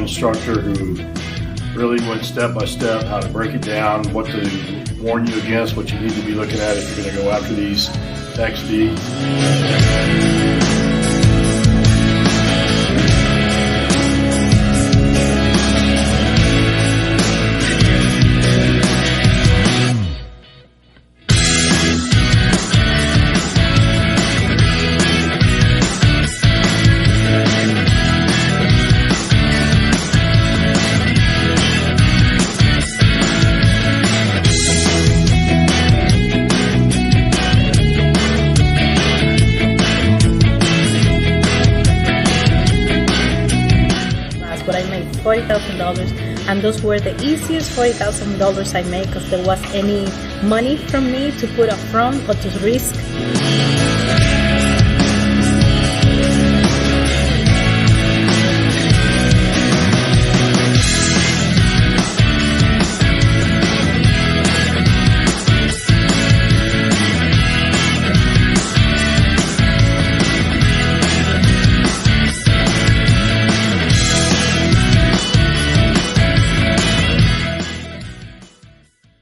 instructor who really went step by step how to break it down, what to warn you against, what you need to be looking at if you're going to go after these tax deeds. But I made $40,000, and those were the easiest $40,000 I made because there was any money from me to put up front or to risk.